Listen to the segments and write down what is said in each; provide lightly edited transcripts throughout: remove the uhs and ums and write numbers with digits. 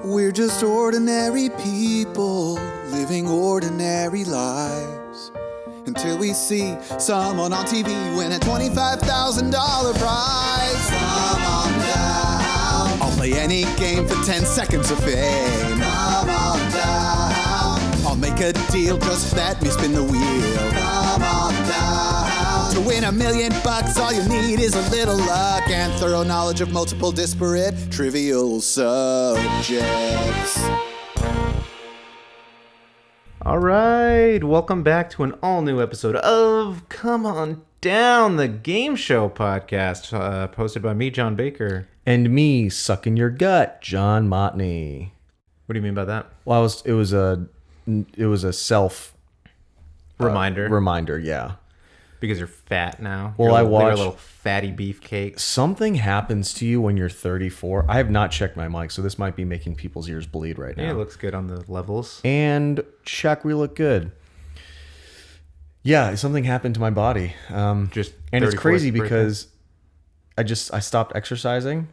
We're just ordinary people living ordinary lives until we see someone on TV win a $25,000 prize. Come on down. I'll play any game for 10 seconds of fame. Come on down. I'll make a deal, just let me spin the wheel. Come on down. To win $1 million, all you need is a little luck and thorough knowledge of multiple disparate trivial subjects. All right, welcome back to an all-new episode of Come On Down, the game show podcast, hosted by me, John Baker. And me, sucking your gut, John Motney. What do you mean by that? Well, it was a self Reminder. Reminder, yeah. Because you're fat now. Well, you're I you're watched a little fatty beefcake. Something happens to you when you're 34. I have not checked my mic, so this might be making people's ears bleed right now. Yeah, it looks good on the levels. And check, we look good. Yeah, something happened to my body. And it's crazy because I stopped exercising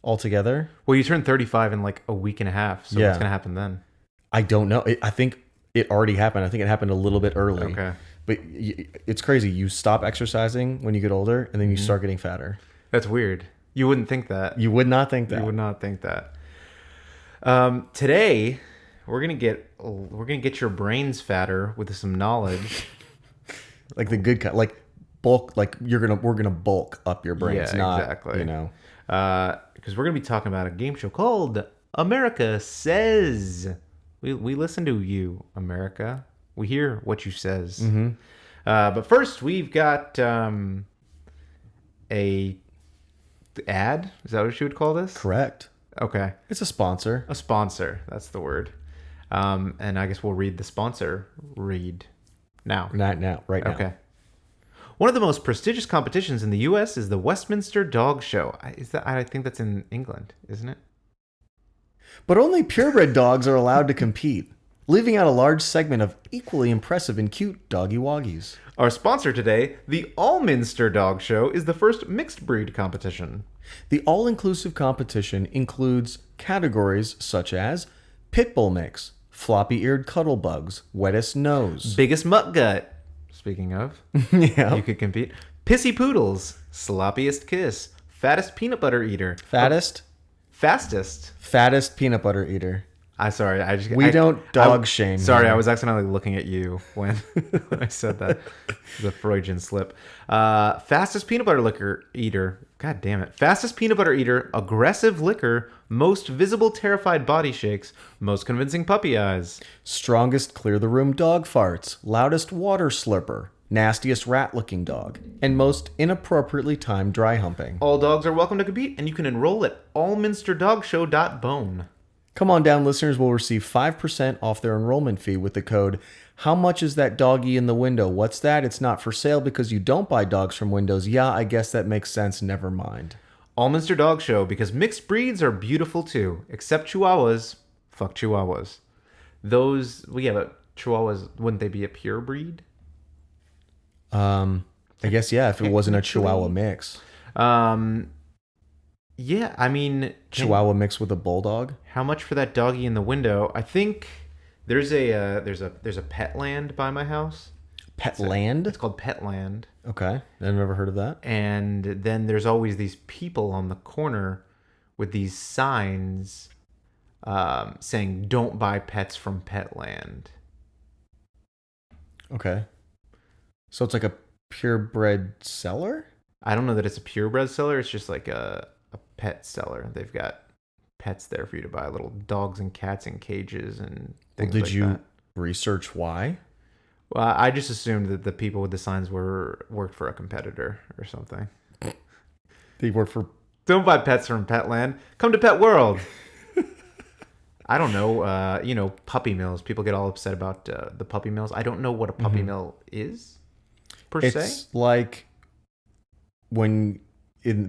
altogether. Well, you turned 35 in like a week and a half, so Yeah. what's going to happen then? I don't know. I think it already happened. I think it happened a little bit early. Okay. But it's crazy. You stop exercising when you get older, and then you start getting fatter. That's weird. You wouldn't think that. You would not think that. You would not think that. Today, we're gonna get your brains fatter with some knowledge. Like the good kind, like bulk. Like we're gonna bulk up your brains. Yeah, not, exactly. You know, because we're gonna be talking about a game show called America Says. We listen to you, America. We hear what you says. Mm-hmm. But first, we've got a ad. Is that what you would call this? correct. Okay. It's a sponsor. A sponsor. That's the word. And I guess we'll read the sponsor read now. Not now. Right now. Okay. One of the most prestigious competitions in the U.S. is the Westminster Dog Show. I think that's in England, isn't it? But only purebred dogs are allowed to compete, leaving out a large segment of equally impressive and cute doggy woggies. Our sponsor today, the Allminster Dog Show, is the first mixed breed competition. The all-inclusive competition includes categories such as pit bull mix, floppy-eared cuddlebugs, wettest nose, Biggest mutt gut. Speaking of, yeah, you could compete. Pissy poodles, sloppiest kiss, fattest peanut butter eater, fastest fastest. peanut butter eater. We don't dog shame. Sorry, here. I was accidentally looking at you when I said that. The Freudian slip. Fastest peanut butter liquor eater. God damn it. Fastest peanut butter eater, aggressive liquor, most visible terrified body shakes, most convincing puppy eyes. Strongest clear the room dog farts, loudest water slurper, nastiest rat looking dog, and most inappropriately timed dry humping. All dogs are welcome to compete, and you can enroll at allminsterdogshow.bone. Come On Down listeners will receive 5% off their enrollment fee with the code, "How much is that doggy in the window? What's that? It's not for sale because you don't buy dogs from windows." Yeah, I guess that makes sense. Never mind. Allminster Dog Show, because mixed breeds are beautiful too. Except Chihuahuas. Fuck Chihuahuas. But Chihuahuas, wouldn't they be a pure breed? I guess, yeah, if it wasn't a Chihuahua mix. Yeah, I mean... Chihuahua mixed with a bulldog? How much for that doggy in the window? I think there's a Petland by my house. Petland? It's called Petland. Okay, I've never heard of that. And then there's always these people on the corner with these signs saying, "Don't buy pets from Petland." Okay. So it's like a purebred seller? I don't know that it's a purebred seller. It's just like a pet seller. They've got pets there for you to buy, little dogs and cats in cages and things Did like you that. research why? Well, I just assumed that the people with the signs worked for a competitor or something. They work for... Don't buy pets from Petland. Come to Pet World. I don't know. Puppy mills. People get all upset about the puppy mills. I don't know what a puppy mill is, per se. It's like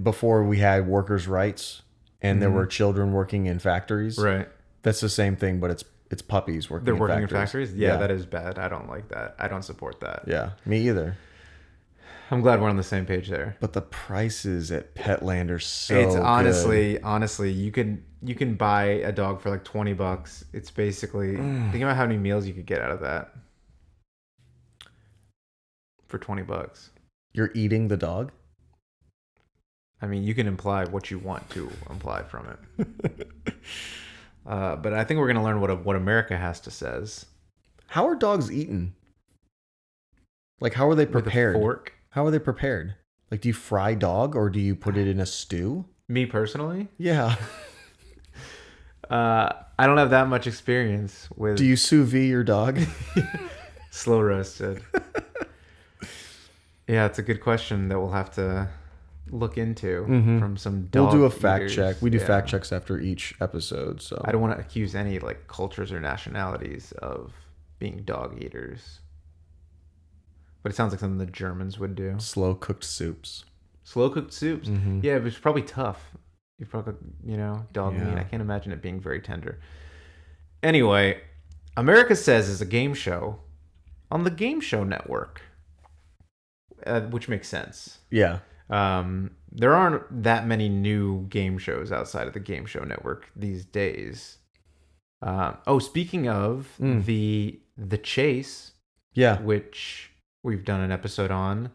before we had workers' rights and there were children working in factories. Right. That's the same thing, but it's puppies working They're in working factories. in factories? Yeah, that is bad. I don't like that. I don't support that. Yeah, me either. I'm glad we're on the same page there. But the prices at Petland are so It's good. honestly, you can buy a dog for like $20. It's basically think about how many meals you could get out of that for $20. You're eating the dog? I mean, you can imply what you want to imply from it. But I think we're gonna learn what America has to says. How are dogs eaten? Like, how are they prepared? With a fork. How are they prepared? Like, do you fry dog or do you put it in a stew? Me personally, Yeah. I don't have that much experience with Do you sous vide your dog? slow roasted. Yeah, it's a good question that we'll have to look into from some dog We'll do a fact eaters. check. We do Yeah. fact checks after each episode. So I don't want to accuse any like cultures or nationalities of being dog eaters. But it sounds like something the Germans would do. slow cooked soups. Slow cooked soups. Mm-hmm. Yeah, it was probably tough. You probably, dog Yeah. meat. I can't imagine it being very tender. Anyway, America Says is a game show on the Game Show Network, which makes sense. Yeah. There aren't that many new game shows outside of the Game Show Network these days. Speaking of the Chase, Yeah. which we've done an episode on,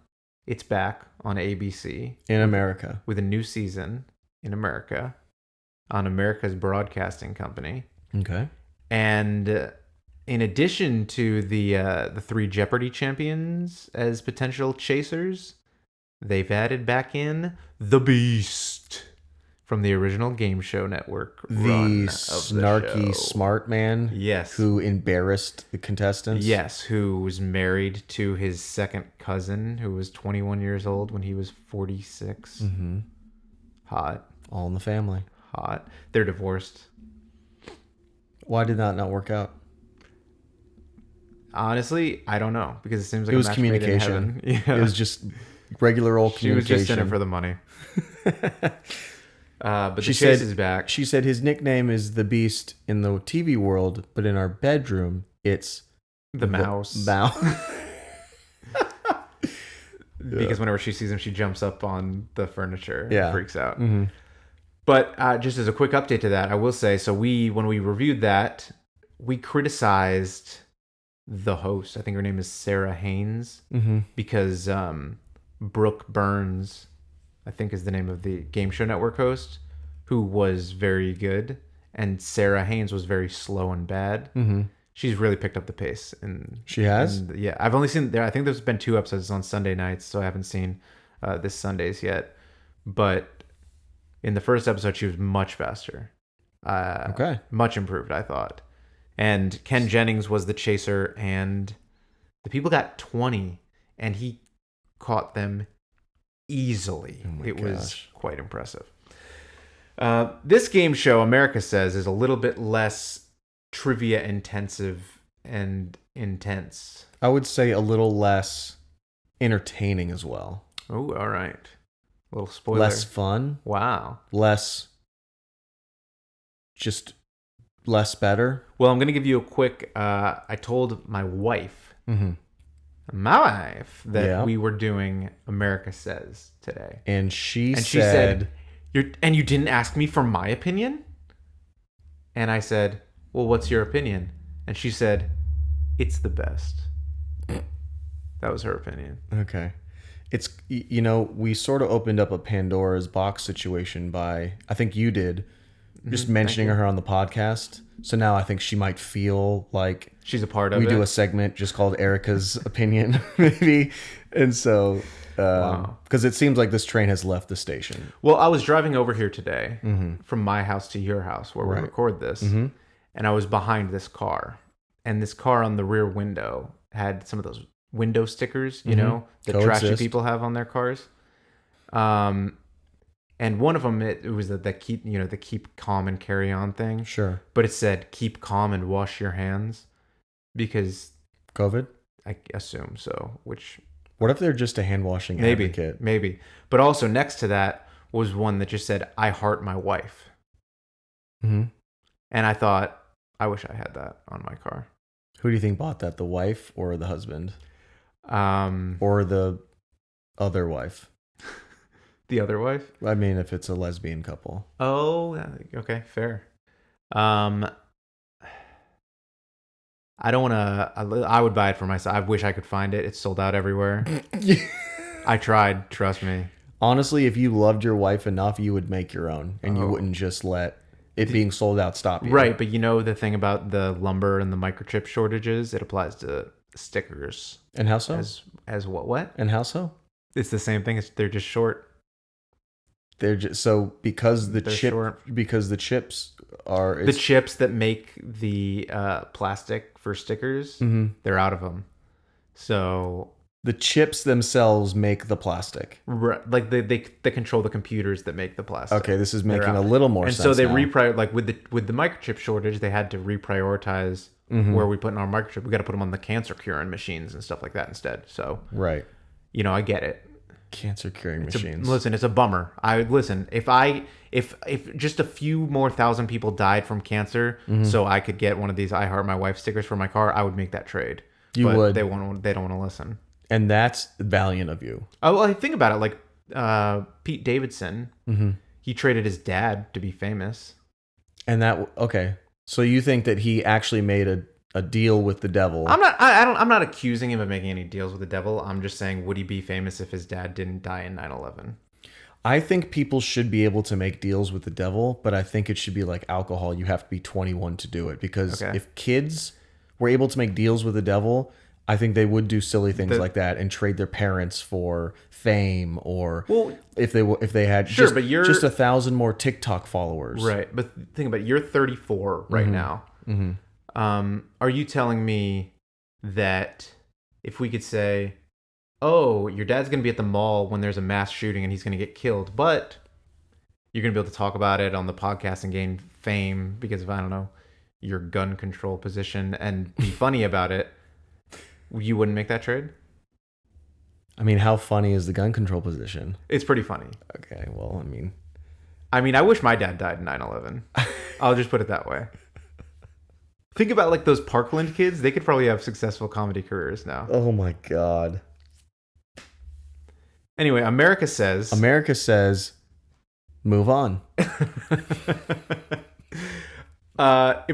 it's back on ABC In America. with a new season in America on America's Broadcasting Company. Okay. And in addition to the 3 Jeopardy champions as potential chasers, they've added back in the Beast from the original Game Show Network run The of snarky the show. smart man. Yes. Who embarrassed the contestants. Yes, who was married to his second cousin, who was 21 years old when he was 46. Mm-hmm. Hot. All in the family. Hot. They're divorced. Why did that not work out? Honestly, I don't know, because it seems like It was a match made in communication. heaven. Yeah. It was just regular old She was communication. just in it for the money. But the She Chase said- is back. She said his nickname is the Beast in the TV world, but in our bedroom, it's The mouse. Mouse. Because whenever she sees him, she jumps up on the furniture. Yeah. And freaks out. Mhm. But just as a quick update to that, I will say, so when we reviewed that, we criticized the host. I think her name is Sarah Haynes, because Brooke Burns, I think is the name of the Game Show Network host, who was very good, and Sarah Haynes was very slow and bad. She's really picked up the pace. And She has? yeah, I've only seen there. I think there's been 2 episodes on Sunday nights, so I haven't seen this Sunday's yet. But in the first episode, she was much faster. Okay. Much improved, I thought. And Ken Jennings was the chaser, and the people got 20, and he caught them easily. It was gosh. quite impressive. This game show, America Says, is a little bit less trivia intensive and intense. I would say a little less entertaining as well. Oh, all right. A little spoiler. Less fun. Wow. Less. Just less better. Well, I'm going to give you a quick... I told my wife, Mm-hmm. that Yeah. we were doing America Says today. And she And said, she said, you didn't ask me for my opinion? And I said, well, what's your opinion? And she said, it's the best. That was her opinion. okay. It's, we sort of opened up a Pandora's box situation by, I think you did, just mentioning her on the podcast. So now I think she might feel like She's a part of we it. do a segment just called Erica's opinion, maybe. And so, because it seems like this train has left the station. Well, I was driving over here today from my house to your house where we record this, and I was behind this car, and this car on the rear window had some of those window stickers, that trashy Coexist. people have on their cars. And one of them, it was the keep, the keep calm and carry on thing. Sure. But it said keep calm and wash your hands, because COVID? I assume so. Which What if they're just a hand washing advocate? maybe. But also next to that was one that just said I heart my wife. Mm-hmm. And I thought, I wish I had that on my car. Who do you think bought that? The wife or the husband? Um, Or the other wife. The other wife? I mean, if it's a lesbian couple. Oh, okay, fair. I don't want to. I would buy it for myself. I wish I could find it. It's sold out everywhere. I tried. Trust me. Honestly, if you loved your wife enough, you would make your own, and you wouldn't just let it being sold out stop you. Right, but you know the thing about the lumber and the microchip shortages, it applies to stickers. And how so? As what? And how so? It's the same thing. They're just short. They're just so because the chips are the chips that make the plastic for stickers. Mm-hmm. They're out of them. So the chips themselves make the plastic. Like they control the computers that make the plastic. Okay, this is making a little more sense. And so they now. like with the microchip shortage, they had to reprioritize where we put in our microchip. We got to put them on the cancer curing machines and stuff like that instead. So right, I get it. Cancer curing machines. Listen, it's a bummer. If just a few more thousand people died from cancer, so I could get one of these I Heart My Wife stickers for my car, I would make that trade. You would. They don't want to listen. And that's valiant of you. Oh, well, think about it. Like Pete Davidson, he traded his dad to be famous. And okay. So you think that he actually made a deal with the devil? I'm not accusing him of making any deals with the devil. I'm just saying, would he be famous if his dad didn't die in 9/11? I think people should be able to make deals with the devil, but I think it should be like alcohol. You have to be 21 to do it, because if kids were able to make deals with the devil, I think they would do silly things like that and trade their parents for fame, or if they had just 1,000 more TikTok followers. Right, but think about it. You're 34 right now. Are you telling me that if we could say, oh, your dad's going to be at the mall when there's a mass shooting and he's going to get killed, but you're going to be able to talk about it on the podcast and gain fame because of, I don't know, your gun control position and be funny about it, you wouldn't make that trade? I mean, how funny is the gun control position? It's pretty funny. Okay, well, I mean, I wish my dad died in 9/11. I'll just put it that way. Think about like those Parkland kids. They could probably have successful comedy careers now. Oh my God. Anyway, America says, move on. It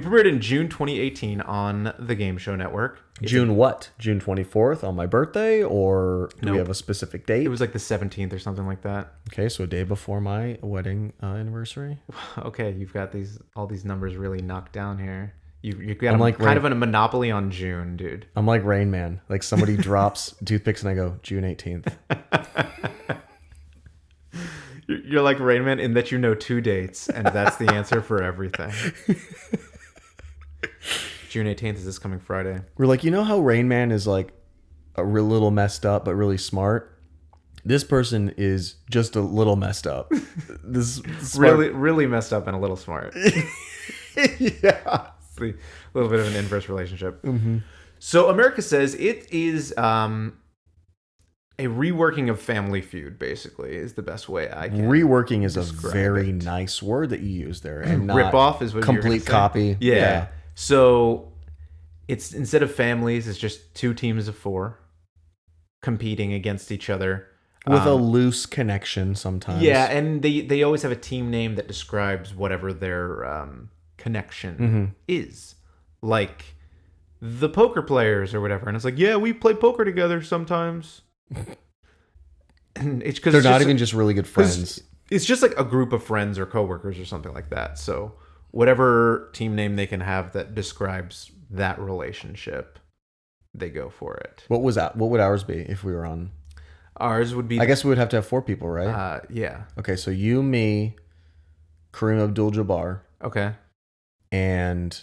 premiered in June 2018 on the Game Show Network. June 24th on my birthday, or do we have a specific date? It was like the 17th or something like that. Okay, so a day before my wedding anniversary. Okay, you've got all these numbers really knocked down here. You've got kind of a monopoly on June, dude. I'm like Rain Man. Like somebody drops toothpicks and I go, June 18th. You're like Rain Man in that you know 2 dates, and that's the answer for everything. June 18th is this coming Friday. We're like, you know how Rain Man is like a real little messed up, but really smart? This person is just a little messed up. This really messed up and a little smart. Yeah. A little bit of an inverse relationship. So America says it is a reworking of Family Feud, basically, is the best way I can. Reworking is a very nice word that you use there, and not rip-off is what complete copy. Yeah. So it's, instead of families, it's just 2 teams of 4 competing against each other with a loose connection sometimes. Yeah, and they always have a team name that describes whatever their connection is, like the poker players or whatever. And it's like, yeah, we play poker together sometimes. And it's because they're not even just really good friends. It's just like a group of friends or coworkers or something like that. So whatever team name they can have that describes that relationship, they go for it. What would ours be if we were on? Ours would be, I guess we would have to have 4 people, right? Yeah. Okay, so you, me, Kareem Abdul-Jabbar. Okay. And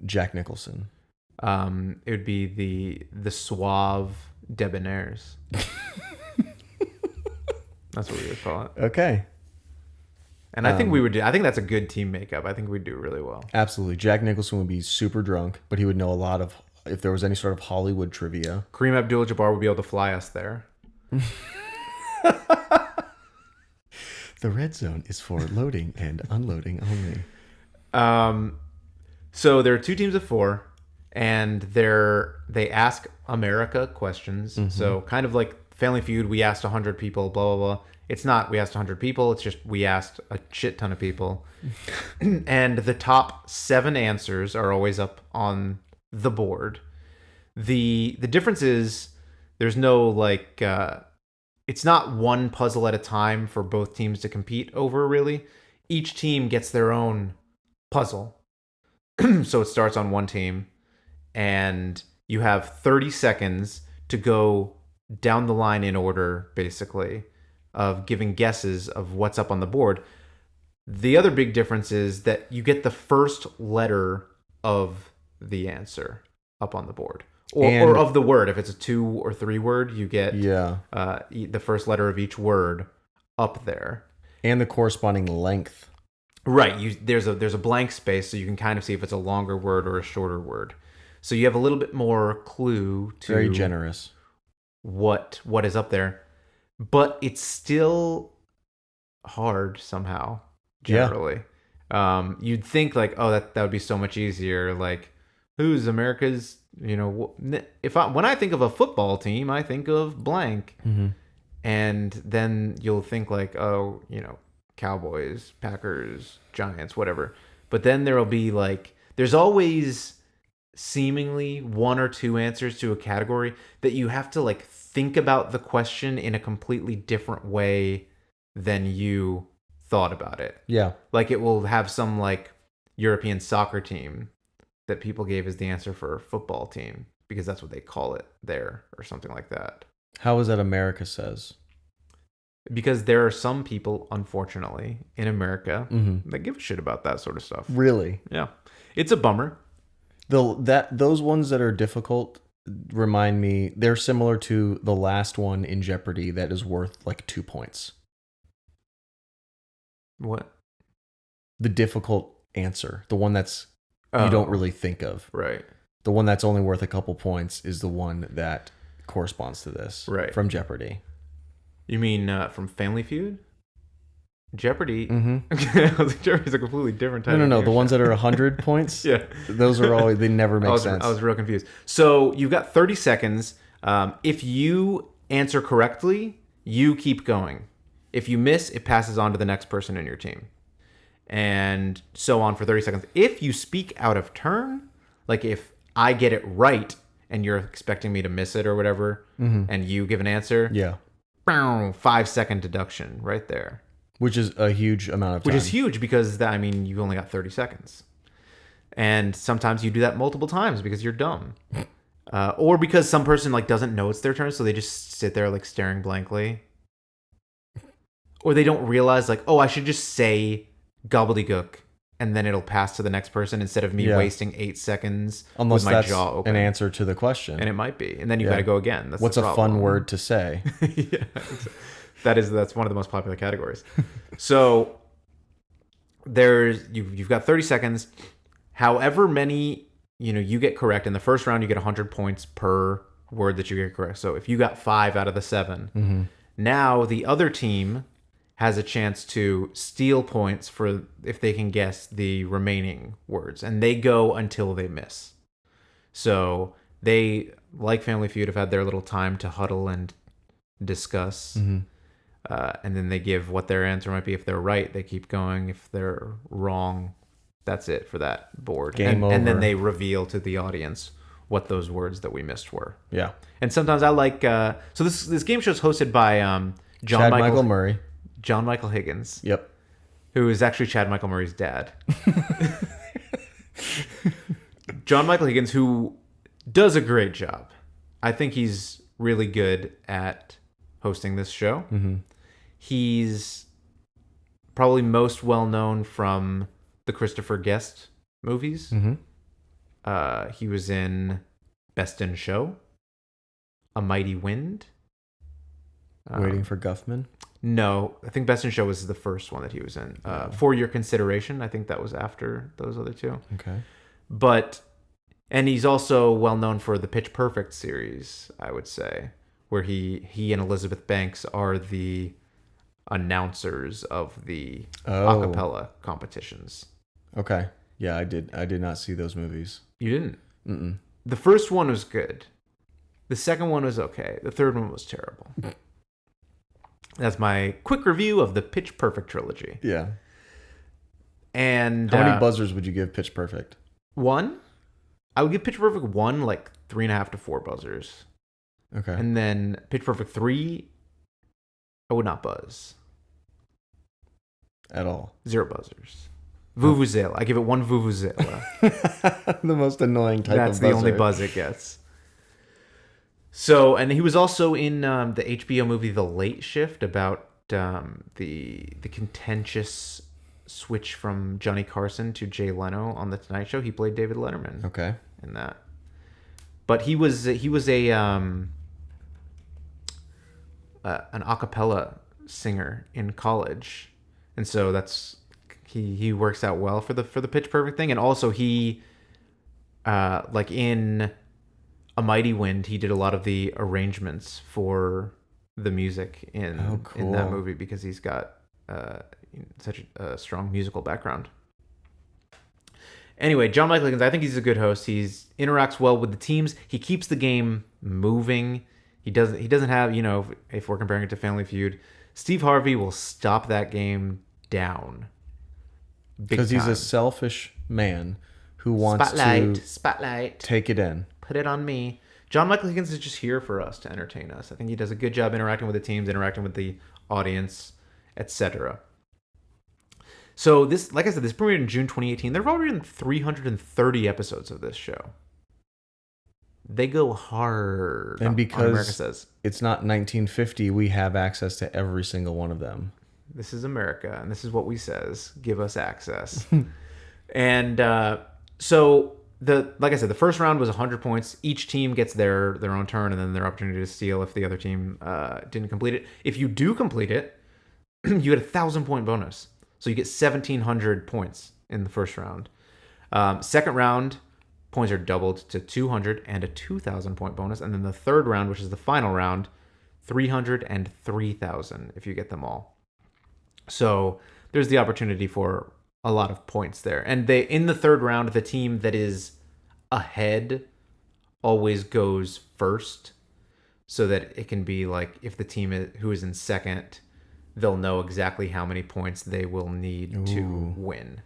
Jack Nicholson. It would be the suave debonaires. That's what we would call it. Okay. And I think we would do. I think that's a good team makeup. I think we'd do really well. Absolutely. Jack Nicholson would be super drunk, but he would know a lot of, if there was any sort of Hollywood trivia. Kareem Abdul-Jabbar would be able to fly us there. The red zone is for loading and unloading only. So there are 2 teams of 4, and they ask America questions. So kind of like Family Feud, we asked 100 people, blah, blah, blah. It's not we asked 100 people. It's just we asked a shit ton of people. And the top 7 answers are always up on the board. The difference is there's no like it's not one puzzle at a time for both teams to compete over, really. Each team gets their own puzzle. So it starts on one team, and you have 30 seconds to go down the line in order, basically, of giving guesses of what's up on the board. The other big difference is that you get the first letter of the answer up on the board. Or of the word. If it's a 2 or 3 word, you get the first letter of each word up there. And the corresponding length. Right. There's a blank space, so you can kind of see if it's a longer word or a shorter word. So you have a little bit more clue to very generous what is up there. But it's still hard somehow, generally. Yeah. You'd think like, oh, that would be so much easier. Like, who's America's, when I think of a football team, I think of blank. Mm-hmm. And then you'll think like, oh, Cowboys, Packers, Giants, whatever. But then there'll be like, there's always seemingly 1 or 2 answers to a category that you have to like think about the question in a completely different way than you thought about it. Yeah. Like it will have some like European soccer team that people gave as the answer for a football team because that's what they call it there or something like that. How is that America says? Because there are some people, unfortunately, in America that give a shit about that sort of stuff. Really? Yeah. It's a bummer. Those ones that are difficult remind me, they're similar to the last one in Jeopardy that is worth like 2 points. What? The difficult answer. The one that's you don't really think of. Right. The one that's only worth a couple points is the one that corresponds to this. Right. From Jeopardy. You mean from Family Feud? Jeopardy? Mm-hmm. Jeopardy's a completely different type. No. The ones that are 100 points? Yeah. Those are always, they never make sense. I was real confused. So you've got 30 seconds. If you answer correctly, you keep going. If you miss, it passes on to the next person in your team. And so on for 30 seconds. If you speak out of turn, like if I get it right and you're expecting me to miss it or whatever, and you give an answer, 5-second deduction right there. Which is a huge amount of time. Which is huge because, you've only got 30 seconds. And sometimes you do that multiple times because you're dumb. Or because some person like doesn't know it's their turn, so they just sit there like staring blankly. Or they don't realize like, oh, I should just say gobbledygook and then it'll pass to the next person instead of me wasting 8 seconds unless with my that's jaw open. An answer to the question. And it might be. And then you got to go again. That's What's a fun word to say? Yeah, that's one of the most popular categories. So you've got 30 seconds. However many you get correct in the first round, you get 100 points per word that you get correct. So if you got 5 out of the 7, now the other team has a chance to steal points for if they can guess the remaining words, and they go until they miss. So they, like Family Feud, have had their little time to huddle and discuss, and then they give what their answer might be. If they're right, they keep going. If they're wrong, that's it for that board. Game over. And then they reveal to the audience what those words that we missed were. Yeah. And sometimes I like so this game show is hosted by Chad Michael Murray. John Michael Higgins. Yep. Who is actually Chad Michael Murray's dad. John Michael Higgins, who does a great job. I think he's really good at hosting this show. He's probably most well known from the Christopher Guest movies. He was in Best in Show, A Mighty Wind. Waiting for Guffman. No, I think Best in Show was the first one that he was in. For Your Consideration, I think that was after those other two. Okay. And he's also well known for the Pitch Perfect series, I would say, where he and Elizabeth Banks are the announcers of the a cappella competitions. Okay. Yeah, I did not see those movies. You didn't? Mm-mm. The first one was good. The second one was okay. The third one was terrible. That's my quick review of the Pitch Perfect trilogy. Yeah. And How many buzzers would you give Pitch Perfect? 1? I would give Pitch Perfect 1 like 3.5 to 4 buzzers. Okay. And then Pitch Perfect 3, I would not buzz. At all. 0 buzzers. Vuvuzela. I give it 1 Vuvuzela. The most annoying type of buzzer. That's the only buzz it gets. So, and he was also in the HBO movie The Late Shift about the contentious switch from Johnny Carson to Jay Leno on The Tonight Show. He played David Letterman. Okay. In that. But he was a an a cappella singer in college. And so that's he works out well for the Pitch Perfect thing. And also he like in A Mighty Wind, he did a lot of the arrangements for the music in that movie because he's got such a strong musical background. Anyway, John Michael Higgins, I think he's a good host. He interacts well with the teams. He keeps the game moving. He doesn't have, if we're comparing it to Family Feud, Steve Harvey will stop that game down. Because he's a selfish man who wants Spotlight. Take it in. Put it on me. John Michael Higgins is just here for us to entertain us. I think he does a good job interacting with the teams, interacting with the audience, etc. So this, like I said, this premiered in June 2018. There have already been 330 episodes of this show. They go hard. And because America Says. It's not 1950, we have access to every single one of them. This is America, and this is what we says. Give us access. And so like I said, the first round was 100 points. Each team gets their own turn, and then their opportunity to steal if the other team didn't complete it. If you do complete it, you get a 1,000-point bonus. So you get 1,700 points in the first round. Second round, points are doubled to 200 and a 2,000-point bonus. And then the third round, which is the final round, 300 and 3,000 if you get them all. So there's the opportunity for a lot of points there. And in the third round, the team that is ahead always goes first, so that it can be like if the team who is in second, they'll know exactly how many points they will need to win.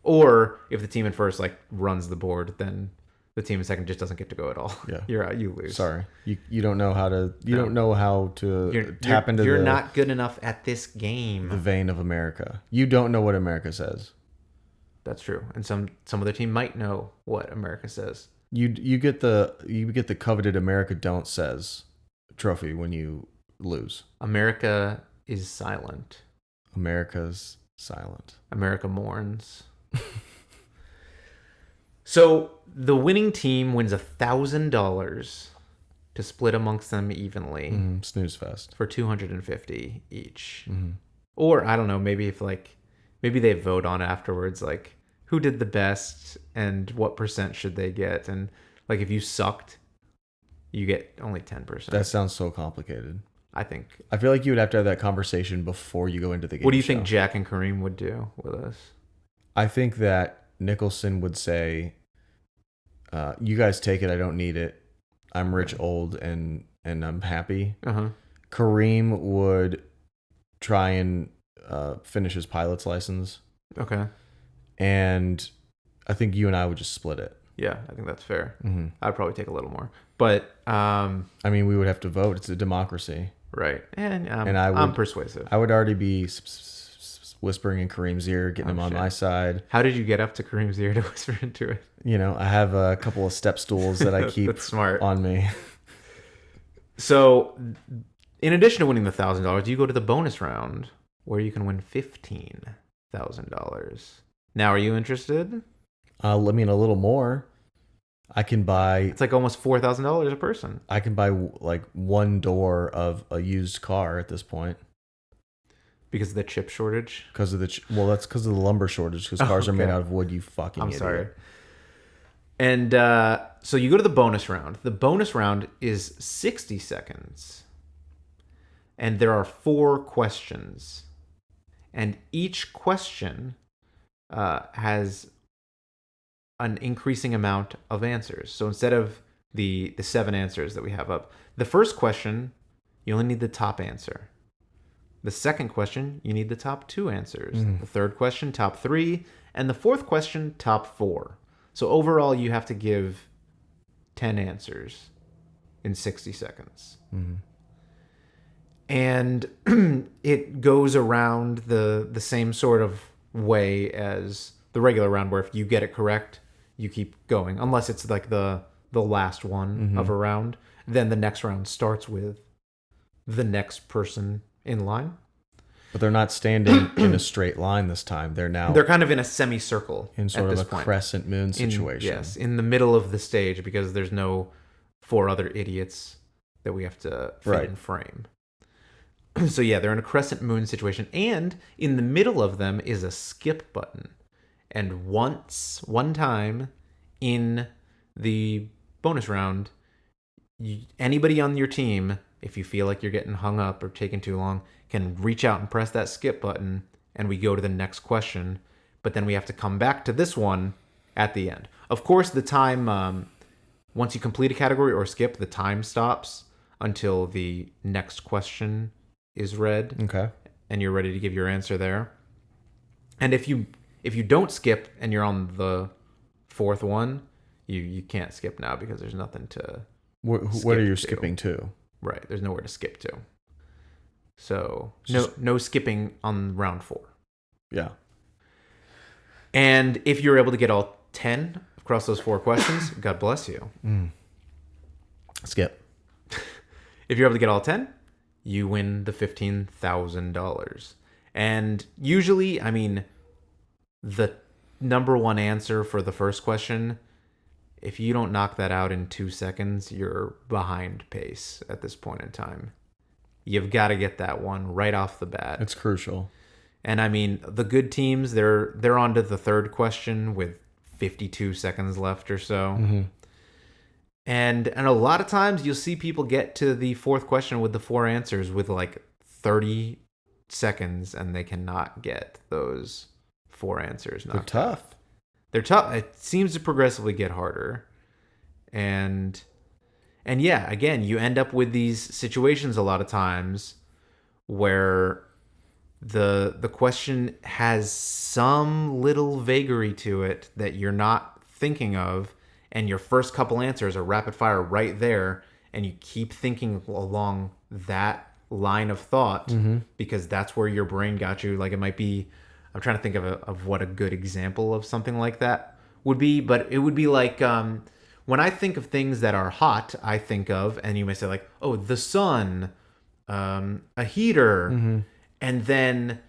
Or if the team in first runs the board, then the team in second just doesn't get to go at all. Yeah, you're out. You lose. Sorry, you don't know how to. Don't know how to tap into. You're not good enough at this game. The vein of America. You don't know what America says. That's true, and some other team might know what America says. You get the coveted America Don't Says trophy when you lose. America is silent. America's silent. America mourns. So the winning team wins $1,000 to split amongst them evenly. Snooze fest. For $250 each. Or I don't know, maybe maybe they vote on afterwards, who did the best and what percent should they get, and if you sucked, you get only 10%. That sounds so complicated. I feel like you would have to have that conversation before you go into the game. What do you think Jack and Kareem would do with us? I think that Nicholson would say, you guys take it, I don't need it. I'm rich, old, and I'm happy. Kareem would try and finish his pilot's license. Okay. And I think you and I would just split it. Yeah, I think that's fair. I'd probably take a little more. But we would have to vote. It's a democracy. Right. And I'm persuasive. I would already be whispering in Kareem's ear, getting him on my side. How did you get up to Kareem's ear to whisper into it? I have a couple of step stools that I keep That's smart. on me. So, in addition to winning the $1,000, you go to the bonus round where you can win $15,000. Now, are you interested? A little more. I can buy... It's almost $4,000 a person. I can buy one door of a used car at this point. Because of the chip shortage? Because of that's because of the lumber shortage, because cars are made out of wood, you fucking idiot. Sorry. And so you go to the bonus round. The bonus round is 60 seconds. And there are 4 questions. And each question has an increasing amount of answers. So instead of the 7 answers that we have up. The first question, you only need the top answer. The second question, you need the top 2 answers. The third question, top 3. And the fourth question, top 4. So overall, you have to give 10 answers in 60 seconds. And it goes around the same sort of way as the regular round, where if you get it correct, you keep going. Unless it's like the last one of a round. Then the next round starts with the next person in line. But they're not standing in a straight line this time. They're kind of in a semicircle in sort of a crescent moon situation. Yes, in the middle of the stage, because there's no 4 other idiots that we have to fit in frame. So yeah, they're in a crescent moon situation, and in the middle of them is a skip button. And one time in the bonus round, anybody on your team, if you feel like you're getting hung up or taking too long, can reach out and press that skip button, and we go to the next question. But then we have to come back to this one at the end. Of course, the time, once you complete a category or skip, the time stops until the next question is read. Okay. And you're ready to give your answer there. And if you don't skip and you're on the 4th one, you can't skip now because there's nothing to What are you skipping to? Right. There's nowhere to skip to. So no skipping on round 4. Yeah. And if you're able to get all 10 across those 4 questions, God bless you. Skip. If you're able to get all 10, you win the $15,000. And usually, I mean, the number 1 answer for the first question, if you don't knock that out in 2 seconds, you're behind pace at this point in time. You've got to get that one right off the bat. It's crucial. And I mean, the good teams, they're on to the 3rd question with 52 seconds left or so. And a lot of times you'll see people get to the 4th question with the 4 answers with like 30 seconds, and they cannot get those 4 answers. They're tough. They're tough. It seems to progressively get harder. And yeah, again, you end up with these situations a lot of times where the question has some little vagary to it that you're not thinking of, and your first couple answers are rapid fire right there, and you keep thinking along that line of thought because that's where your brain got you. Like, it might be, I'm trying to think of what a good example of something like that would be, but it would be like, when I think of things that are hot, I think of, and you may say like, oh, the sun, a heater, and then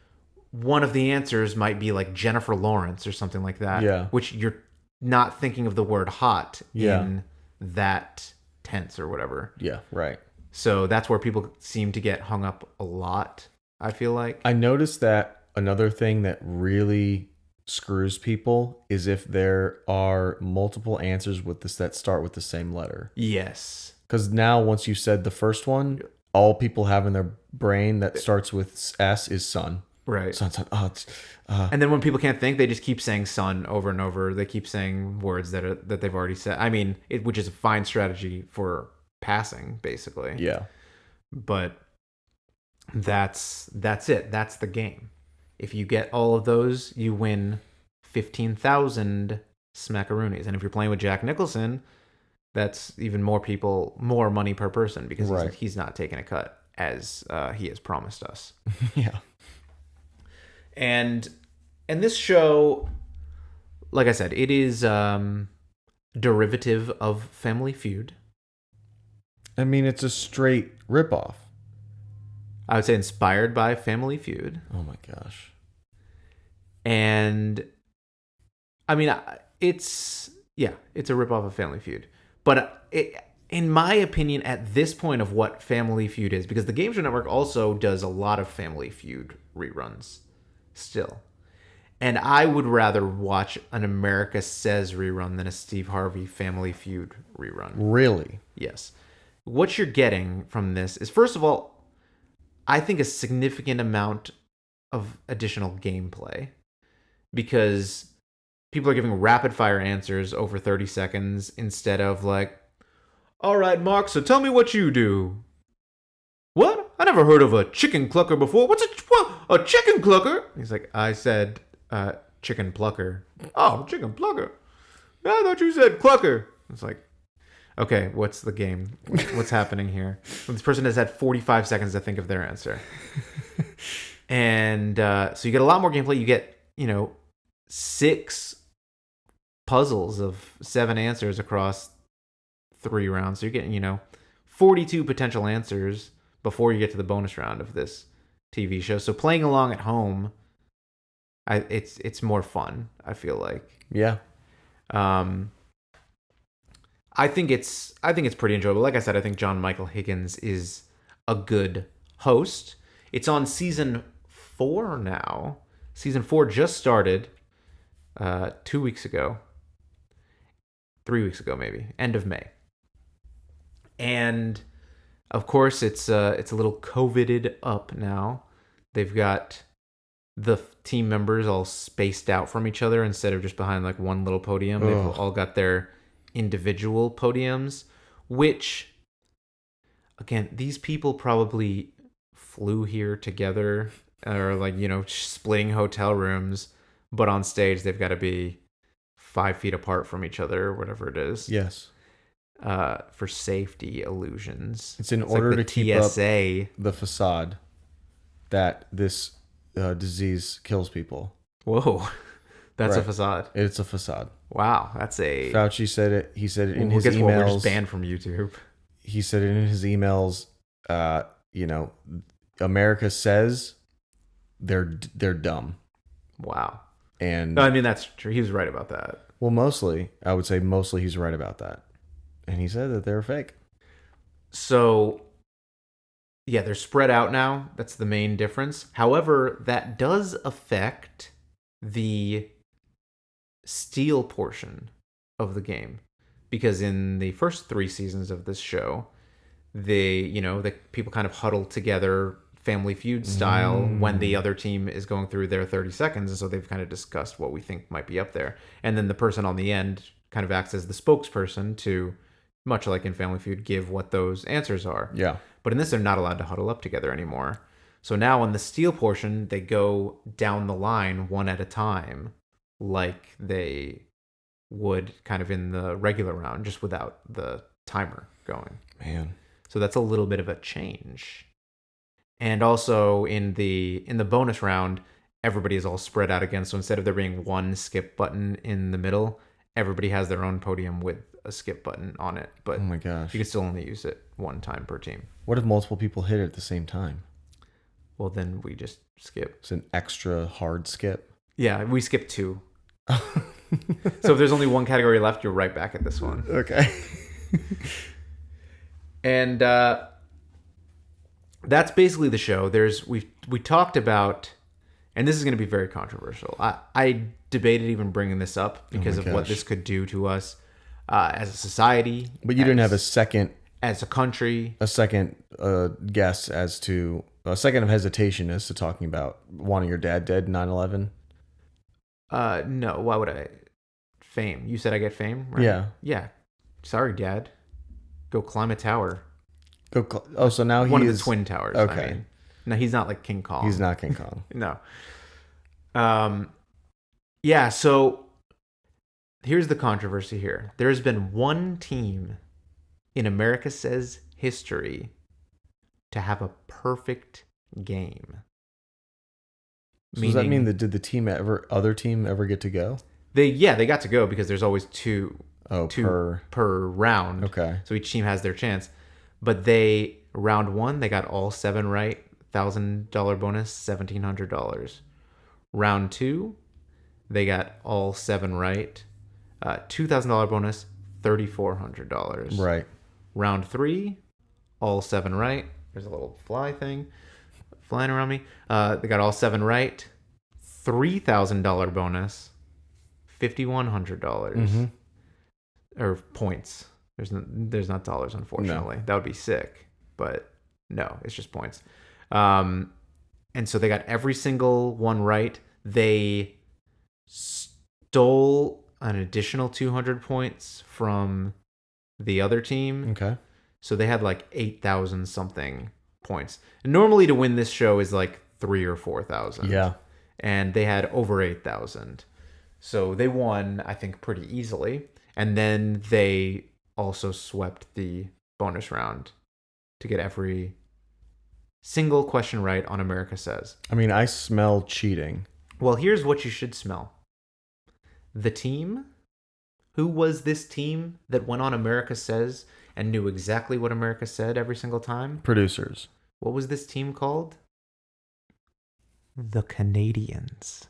one of the answers might be like Jennifer Lawrence or something like that. Yeah. Which you're not thinking of the word hot in that tense or whatever. Yeah, right. So that's where people seem to get hung up a lot, I feel like. I noticed that another thing that really screws people is if there are multiple answers with this that start with the same letter. Yes. Because now once you said the first one, all people have in their brain that starts with S is sun. Right. Sun. And then when people can't think, they just keep saying sun over and over. They keep saying words that they've already said. I mean, which is a fine strategy for passing, basically. Yeah. But that's it. That's the game. If you get all of those, you win 15,000 smackaroonies. And if you're playing with Jack Nicholson, that's even more money per person, because he's not taking a cut as he has promised us. Yeah. And this show, like I said, it is derivative of Family Feud. I mean, it's a straight ripoff. I would say inspired by Family Feud. Oh my gosh. And I mean, it's a ripoff of Family Feud. But in my opinion, at this point of what Family Feud is, because the Game Show Network also does a lot of Family Feud reruns still. And I would rather watch an America Says rerun than a Steve Harvey Family Feud rerun. Really? Yes. What you're getting from this is, first of all, I think a significant amount of additional gameplay, because people are giving rapid fire answers over 30 seconds instead of like, All right, Mark, so tell me what you do. What? I never heard of a chicken clucker before. What's a chicken clucker? He's like, I said chicken plucker. Oh, chicken plucker. I thought you said clucker. It's like, okay, what's the game? What's happening here? This person has had 45 seconds to think of their answer. And so you get a lot more gameplay. You get, 6 puzzles of 7 answers across 3 rounds. So you're getting, 42 potential answers before you get to the bonus round of this TV show. So playing along at home, it's more fun, I feel like. Yeah. I think it's pretty enjoyable. Like I said, I think John Michael Higgins is a good host. It's on season 4 now. Season 4 just started 2 weeks ago. 3 weeks ago, maybe. End of May. And of course, it's a little COVIDed up now. They've got the team members all spaced out from each other instead of just behind like one little podium. They've all got their individual podiums, which, again, these people probably flew here together or like, splitting hotel rooms, but on stage they've got to be 5 feet apart from each other or whatever it is. Yes. For safety illusions. It's in It's order like to the keep up TSA. the facade that this disease kills people. Whoa. That's a Right. facade. It's a facade. Wow. That's a... Fauci said it. He said it in Well, his guess what? We're just emails. banned from YouTube. He said it in his emails. America says they're dumb. Wow. And No, I mean, that's true. He was right about that. well, I would say mostly he's right about that. And he said that they're fake. So, yeah, they're spread out now. That's the main difference. However, that does affect the steal portion of the game. Because in the first 3 seasons of this show, the people kind of huddle together Family Feud style when the other team is going through their 30 seconds. And so they've kind of discussed what we think might be up there. And then the person on the end kind of acts as the spokesperson to, much like in Family Feud, give what those answers are. Yeah. But in this, they're not allowed to huddle up together anymore. So now on the steal portion, they go down the line one at a time, like they would kind of in the regular round, just without the timer going. Man. So that's a little bit of a change. And also in the bonus round, everybody is all spread out again. So instead of there being one skip button in the middle, everybody has their own podium with a skip button on it. But Oh my gosh. you can still only use it one time per team. What if multiple people hit it at the same time? Well, then we just skip. It's an extra hard skip. Yeah, we skip 2. So if there's only one category left, you're right back at this one. Okay. And that's basically the show. We talked about, and this is going to be very controversial. I debated even bringing this up because of what gosh. this could do to us as a society. But you didn't have a second as a country. guess as to a second of hesitation as to talking about wanting your dad dead 9/11. No, why would I? Fame. You said I get fame, right? Yeah. Yeah. Sorry, Dad. Go climb a tower. So now One he of is the twin towers. Okay. I mean. No, he's not like King Kong. He's not King Kong. No. Yeah, so here's the controversy here. There's been one team in America Says history to have a perfect game. So does that mean that did the other team ever get to go? They got to go because there's always two per round. Okay. So each team has their chance. But round 1, they got all 7 right, $1,000 bonus, $1,700. Round 2, they got all 7 right, $2,000 bonus, $3,400. Right. Round 3, all 7 right. There's a little fly thing flying around me. They got all 7 right, $3,000 bonus, $5,100. Or points. There's not dollars, unfortunately. No. That would be sick, but no, it's just points. And so they got every single one right. They stole an additional 200 points from the other team. Okay. So they had like 8,000 something points. And normally to win this show is like 3 or 4,000. Yeah. And they had over 8,000. So they won, I think, pretty easily. And then they also swept the bonus round to get every single question right on America Says. I mean, I smell cheating. Well, here's what you should smell. The team. Who was this team that went on America Says and knew exactly what America said every single time? Producers. What was this team called? The Canadians.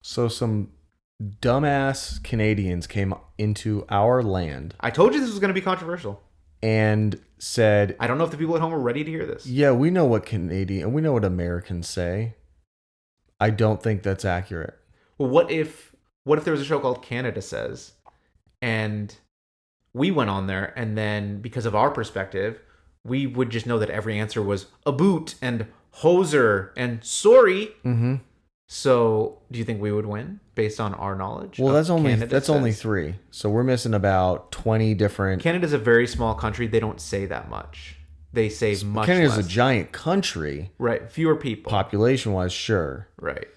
So some dumbass Canadians came into our land I told you this was going to be controversial. and said, I don't know if the people at home are ready to hear this. yeah, we know what we know what Americans say. I don't think that's accurate. Well, what if there was a show called Canada Says, and we went on there, and then because of our perspective, we would just know that every answer was a boot and hoser and sorry. Mm-hmm. So, do you think we would win based on our knowledge? Well, of that's only Says? 3. So we're missing about 20 different. Canada's a very small country. They don't say that much. They say much Canada's less. a giant country. Right, fewer people. Population-wise, sure. Right.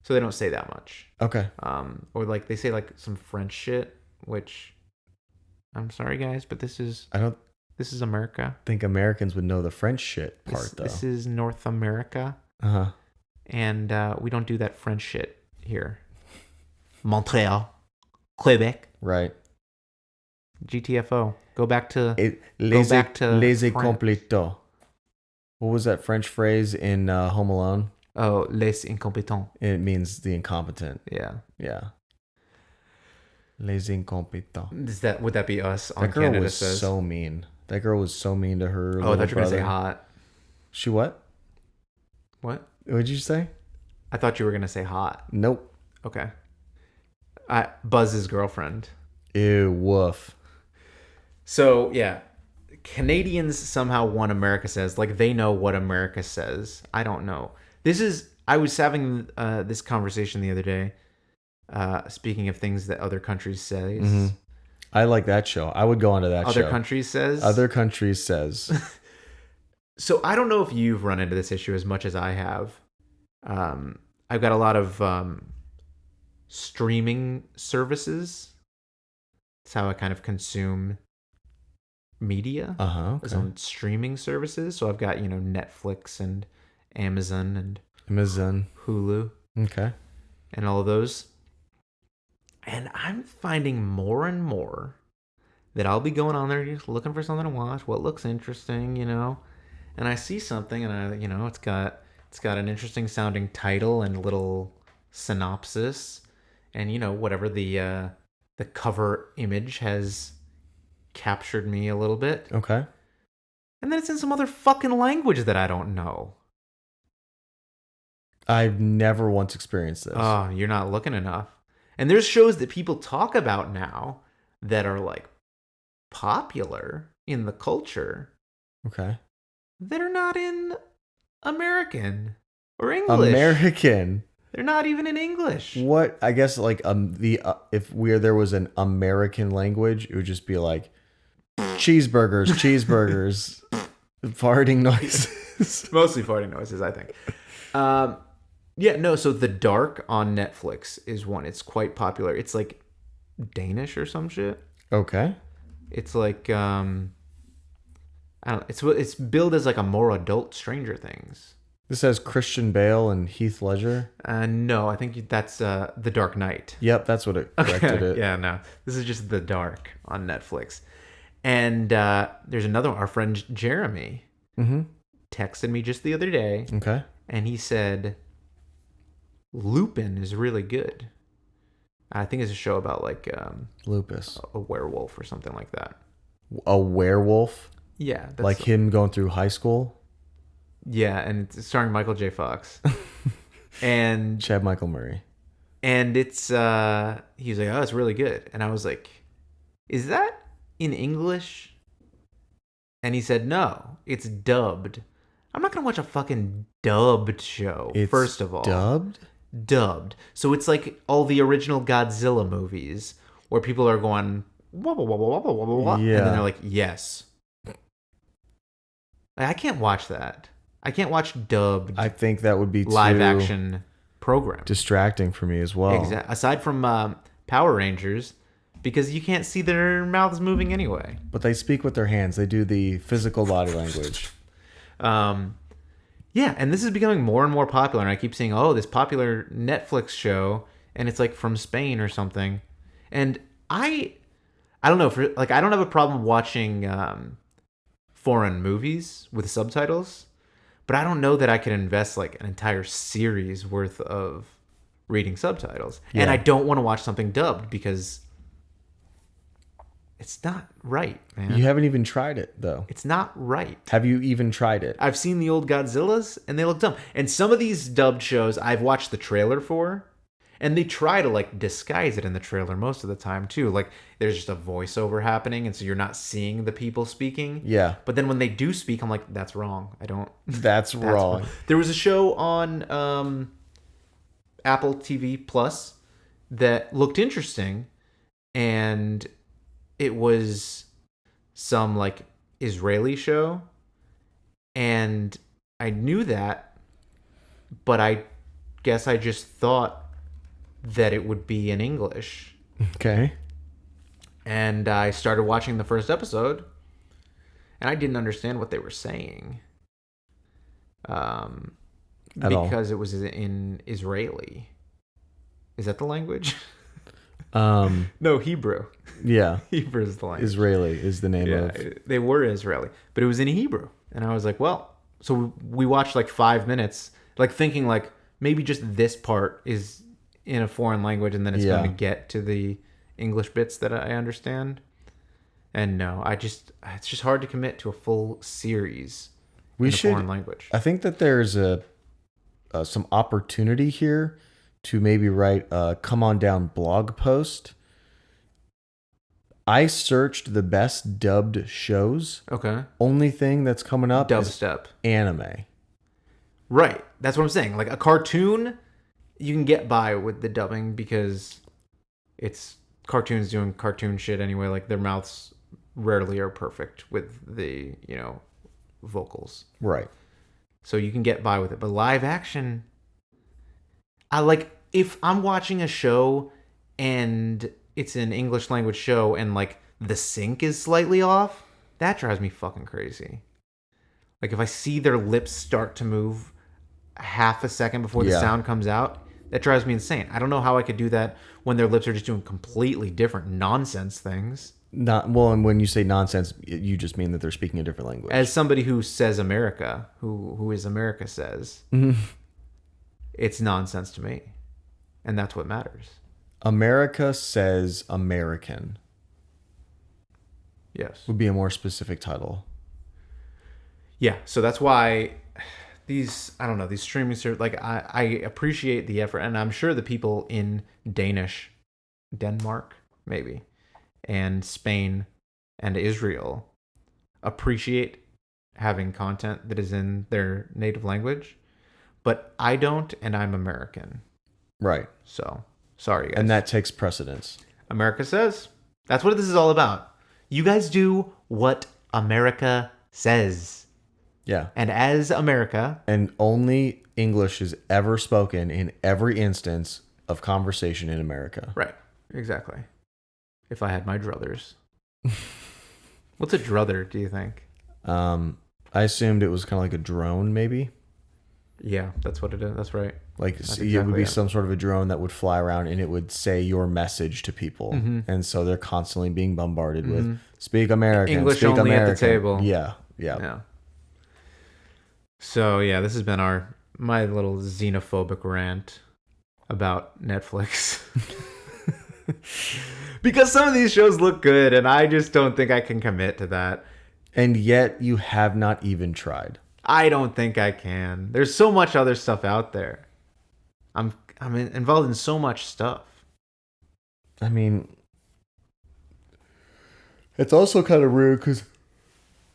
So they don't say that much. Okay. Or like they say like some French shit, which I'm sorry guys, but this is America. Think Americans would know the French shit part, though. This is North America. Uh-huh. And we don't do that French shit here. Montreal, Quebec, Right. GTFO. Go back to Les back to France. incompletos. What was that French phrase in Home Alone? Oh, les incompetents. It means the incompetent. Yeah. Yeah. Les incompetents. Would that be us on That girl Canada was Says? so mean. That girl was so mean to her. Oh, I thought you were gonna say brother. hot. She what? What? What'd you say? I thought you were gonna say hot. Nope. Okay. Buzz's girlfriend. Ew, woof. So yeah, Canadians somehow won America Says. Like they know what America says. I don't know. I was having this conversation the other day. Speaking of things that other countries say. Mm-hmm. I like that show. I would go onto that show. Other countries says. Other countries says. So I don't know if you've run into this issue as much as I have. I've got a lot of streaming services. That's how I kind of consume media. Uh-huh. Is Okay. on streaming services. So I've got, Netflix and Amazon and Amazon. Hulu Okay. and all of those. And I'm finding more and more that I'll be going on there just looking for something to watch, what looks interesting, and I see something and it's got an interesting sounding title and little synopsis and whatever the cover image has captured me a little bit. Okay. And then it's in some other fucking language that I don't know. I've never once experienced this. Oh, you're not looking enough. And there's shows that people talk about now that are like popular in the culture Okay. that are not in American or English. American. They're not even in English. What? I guess like if there was an American language, it would just be like cheeseburgers, farting noises. Mostly farting noises, I think. Yeah, no, so The Dark on Netflix is one. It's quite popular. It's like Danish or some shit. Okay. It's like I don't know. It's billed as like a more adult Stranger Things. This has Christian Bale and Heath Ledger. No, I think that's The Dark Knight. Yep, that's what it corrected it. Yeah, no. This is just The Dark on Netflix. And there's another one. Our friend Jeremy texted me just the other day. Okay. And he said, Lupin is really good. I think it's a show about like Lupus. a werewolf or something like that. A werewolf? Yeah. That's, Like him going through high school? Yeah, and it's starring Michael J. Fox. And Chad Michael Murray. And it's he's like, oh, it's really good. And I was like, is that in English? And he said, no, it's dubbed. I'm not gonna watch a fucking dubbed show. It's first of all, dubbed? Dubbed. So it's like all the original Godzilla movies where people are going wah, wah, wah, wah, wah, wah, wah, wah, and Yeah. then they're like, yes. I can't watch that. I can't watch dubbed I think that would be live too action program. distracting for me as well. Aside from Power Rangers, because you can't see their mouths moving anyway. But they speak with their hands. They do the physical body language. Yeah, and this is becoming more and more popular. And I keep seeing, this popular Netflix show, and it's like from Spain or something. And I don't know, I don't have a problem watching foreign movies with subtitles, but I don't know that I could invest like an entire series worth of reading subtitles. Yeah. And I don't want to watch something dubbed because it's not right, man. You haven't even tried it, though. It's not right. Have you even tried it? I've seen the old Godzillas, and they look dumb. And some of these dubbed shows, I've watched the trailer for, and they try to, like, disguise it in the trailer most of the time, too. Like, there's just a voiceover happening, and so you're not seeing the people speaking. Yeah. But then when they do speak, I'm like, that's wrong. I don't... That's wrong. There was a show on Apple TV Plus that looked interesting, and it was some like Israeli show, and I knew that, but I guess I just thought that it would be in English. Okay. And I started watching the first episode, and I didn't understand what they were saying. Because it was in Israeli. Is that the language? No, Hebrew. Yeah. Hebrew is the language. Israeli is the name of... They were Israeli, but it was in Hebrew. And I was like, well, so we watched like 5 minutes, like thinking like maybe just this part is in a foreign language and then it's going to get to the English bits that I understand. And no, it's just hard to commit to a full series in a foreign language. I think that there's some opportunity here to maybe write a Come On Down blog post. I searched the best dubbed shows. Okay. Only thing that's coming up Dubstep. is anime. Right. That's what I'm saying. Like a cartoon, you can get by with the dubbing because it's cartoons doing cartoon shit anyway. Like their mouths rarely are perfect with the, vocals. Right. So you can get by with it. But live action, if I'm watching a show and it's an English language show and like the sync is slightly off, that drives me fucking crazy. Like if I see their lips start to move half a second before the sound comes out, that drives me insane. I don't know how I could do that when their lips are just doing completely different nonsense things. And when you say nonsense, you just mean that they're speaking a different language. As somebody who says America, who is America says, it's nonsense to me. And that's what matters. America says American. Yes. Would be a more specific title. Yeah, so that's why these streaming services, like I appreciate the effort, and I'm sure the people in Denmark, maybe, and Spain and Israel appreciate having content that is in their native language, but I don't, and I'm American. Right. So, sorry, guys. And that takes precedence. America says. That's what this is all about. You guys do what America says. Yeah. And as America... And only English is ever spoken in every instance of conversation in America. Right. Exactly. If I had my druthers. What's a druther, do you think? I assumed it was kind of like a drone, maybe. Yeah, that's what it is. That's right. Like That's it would be some sort of a drone that would fly around and it would say your message to people. Mm-hmm. And so they're constantly being bombarded with speak American, English speak only American. at the table. Yeah. So yeah, this has been my little xenophobic rant about Netflix. Because some of these shows look good and I just don't think I can commit to that. And yet you have not even tried. I don't think I can. There's so much other stuff out there. I'm involved in so much stuff. I mean, it's also kind of rude because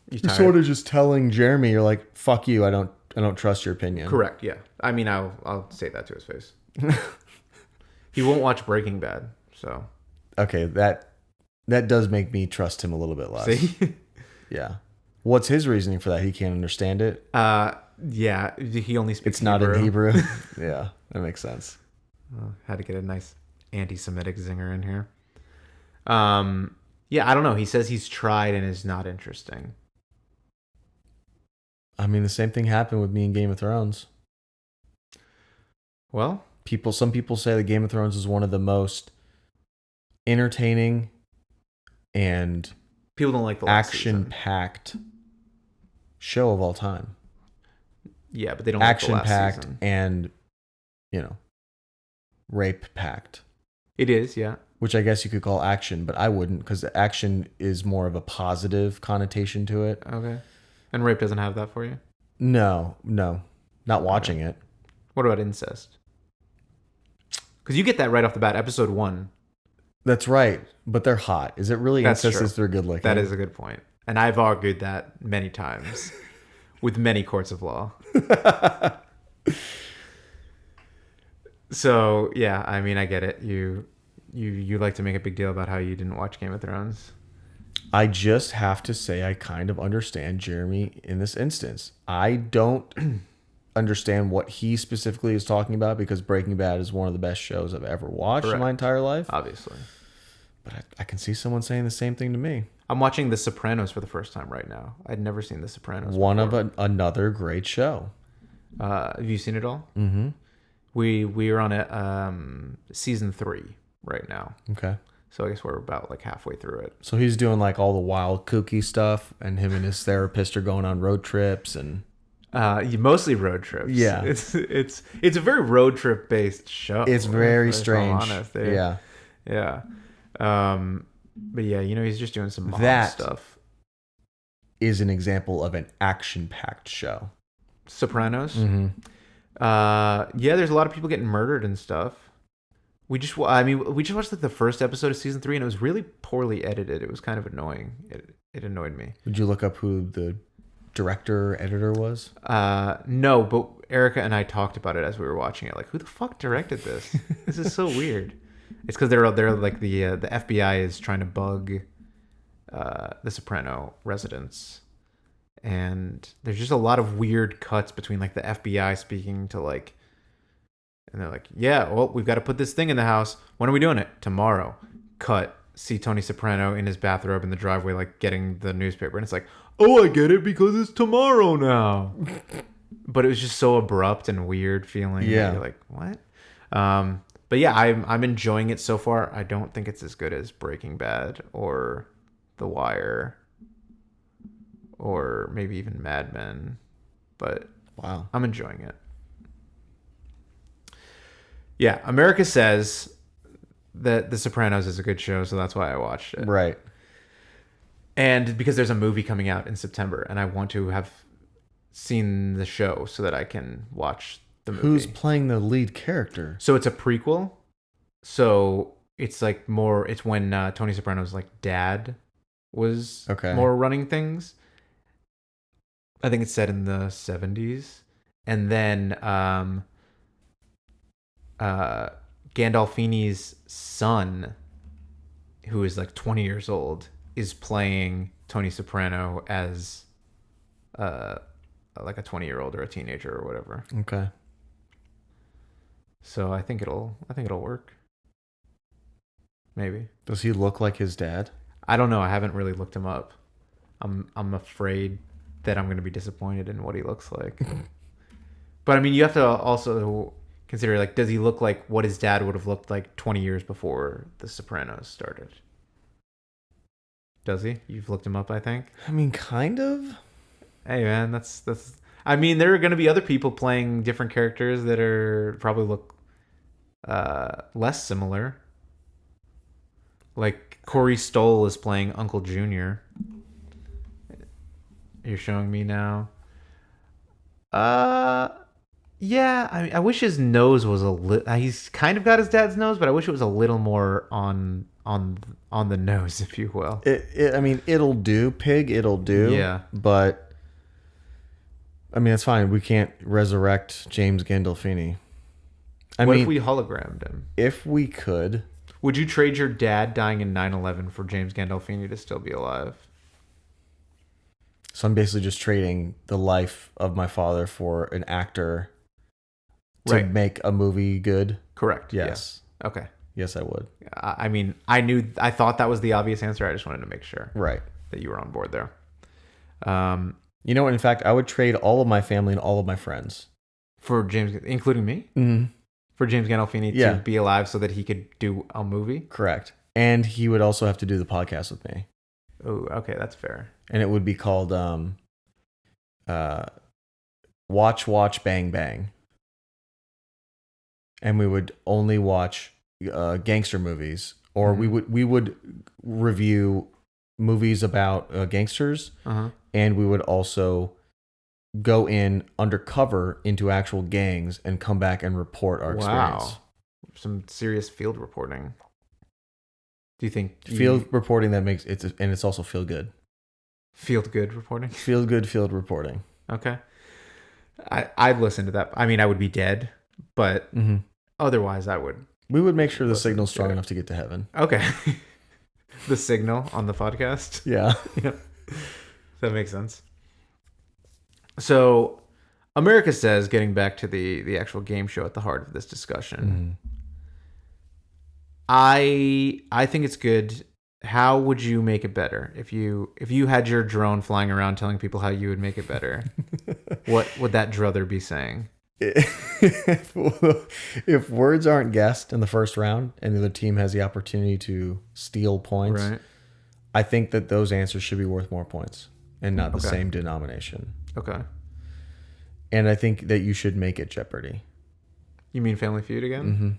you're sort of just telling Jeremy, you're like, "Fuck you! I don't trust your opinion." Correct. Yeah. I mean, I'll say that to his face. He won't watch Breaking Bad, so Okay, that does make me trust him a little bit less. See? Yeah. What's his reasoning for that? He can't understand it? Yeah, he only speaks It's not Hebrew. in Hebrew? Yeah, that makes sense. Had to get a nice anti-Semitic zinger in here. Yeah, I don't know. He says he's tried and is not interesting. I mean, the same thing happened with me in Game of Thrones. Well, Some people say that Game of Thrones is one of the most entertaining and people don't like the last season. action-packed show of all time. Yeah, but they don't like the last Action-packed season. and, rape-packed. It is, yeah. Which I guess you could call action, but I wouldn't, because action is more of a positive connotation to it. Okay. And rape doesn't have that for you? No. Not watching it. What about incest? Because you get that right off the bat. Episode 1. That's right, but they're hot. Is it really That's incest true. if they're good looking? That is a good point. And I've argued that many times with many courts of law. So, yeah, I mean, I get it. You like to make a big deal about how you didn't watch Game of Thrones. I just have to say I kind of understand Jeremy in this instance. I don't understand what he specifically is talking about because Breaking Bad is one of the best shows I've ever watched in my entire life. Obviously. But I can see someone saying the same thing to me. I'm watching The Sopranos for the first time right now. I'd never seen The Sopranos One before. of another great show. Have you seen it all? Mm-hmm. We are on a season 3 right now. Okay. So I guess we're about like halfway through it. So he's doing like all the wild kooky stuff, and him and his therapist are going on road trips and Mostly road trips. Yeah. It's a very road trip based show. it's very if I'm strange. honest. Yeah. Yeah. But yeah, he's just doing some mom That- stuff. Is an example of an action-packed show. Sopranos. Mm-hmm. Yeah, there's a lot of people getting murdered and stuff. We just watched like the first episode of season 3, and it was really poorly edited. It was kind of annoying. It annoyed me. Did you look up who the director or editor was? No, but Erica and I talked about it as we were watching it. Like, who the fuck directed this? This is so weird. It's because they're like the FBI is trying to bug the Soprano residents, and there's just a lot of weird cuts between like the FBI speaking to like, and they're like, yeah, well, we've got to put this thing in the house. When are we doing it? Tomorrow. Cut. See Tony Soprano in his bathrobe in the driveway, like getting the newspaper, and it's like, oh, I get it because it's tomorrow now. But it was just so abrupt and weird feeling. Yeah. You're like, what? But yeah, I'm enjoying it so far. I don't think it's as good as Breaking Bad or The Wire or maybe even Mad Men, but Wow. I'm enjoying it. Yeah, America says that The Sopranos is a good show, so that's why I watched it. Right. And because there's a movie coming out in September, and I want to have seen the show so that I can watch the movie. Who's playing the lead character? So it's a prequel. So it's like it's when Tony Soprano's like dad was more running things. I think it's set in the 70s. And then Gandolfini's son, who is like 20 years old, is playing Tony Soprano as like a 20-year-old or a teenager or whatever. Okay. So I think it'll work. Maybe. Does he look like his dad? I don't know. I haven't really looked him up. I'm afraid that I'm going to be disappointed in what he looks like. But I mean, you have to also consider, like, does he look like what his dad would have looked like 20 years before The Sopranos started? Does he? You've looked him up, I think. I mean, kind of. Hey, man, that's. I mean, there are going to be other people playing different characters that are probably look less similar. Like Corey Stoll is playing Uncle Junior. You're showing me now. Yeah. I mean, I wish his nose was a little. He's kind of got his dad's nose, but I wish it was a little more on the nose, if you will. I mean, it'll do, pig. It'll do. Yeah. But I mean, it's fine. We can't resurrect James Gandolfini. What if we hologrammed him? If we could, Would you trade your dad dying in 9/11 for James Gandolfini to still be alive? So I'm basically just trading the life of my father for an actor to make a movie good. Correct. Yes. Yeah. Okay. Yes, I would. I mean, I thought that was the obvious answer. I just wanted to make sure Right. that you were on board there. You know what? In fact, I would trade all of my family and all of my friends. For James, including me? Mm-hmm. For James Gandolfini to be alive so that he could do a movie? Correct. And he would also have to do the podcast with me. Oh, okay. That's fair. And it would be called Watch, Bang, Bang. And we would only watch gangster movies, or we would review movies about gangsters, and we would also go in undercover into actual gangs and come back and report our experience. Wow. Some serious field reporting. Do you think Field reporting that makes it, and it's also feel good. Field good reporting? Feel good field reporting. Okay. I'd listen to that. I mean, I would be dead, but otherwise I would. We would make sure the signal's strong enough to get to heaven. Okay. The signal on the podcast. Yeah. Yeah. That makes sense. So, America Says, getting back to the actual game show at the heart of this discussion. I think it's good. How would you make it better if you had your drone flying around telling people how you would make it better? What would that druther be saying? If words aren't guessed in the first round and the other team has the opportunity to steal points, Right. I think that those answers should be worth more points and not the same denomination. Okay. And I think that you should make it Jeopardy. You mean Family Feud again?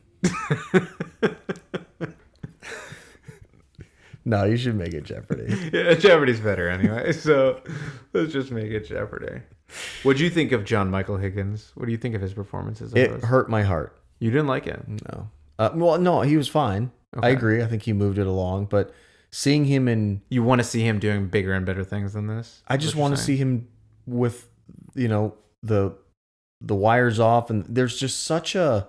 No, you should make it Jeopardy. Yeah, Jeopardy's better anyway. So let's just make it Jeopardy. What do you think of John Michael Higgins? What do you think of his performance as a It host? hurt my heart. You didn't like it? No. Well, no, he was fine. Okay. I agree. I think he moved it along, but seeing him in, You want to see him doing bigger and better things than this? I just want to see him with, the wires off, and there's just such a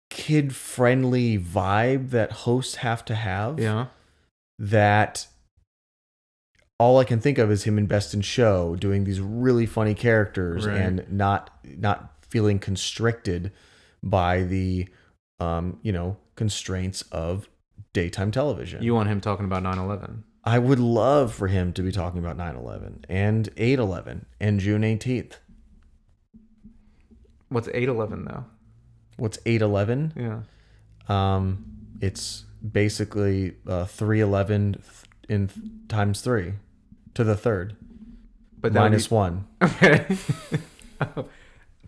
kid-friendly vibe that hosts have to have. Yeah. That all I can think of is him in Best in Show doing these really funny characters, Right. and not feeling constricted by the constraints of daytime television. You want him talking about 9/11? I would love for him to be talking about 9/11 and 8/11 and June 18th. What's 8/11 though? What's 8/11? Yeah. It's basically 3/11 in times 3 to the third, But minus 1. Okay.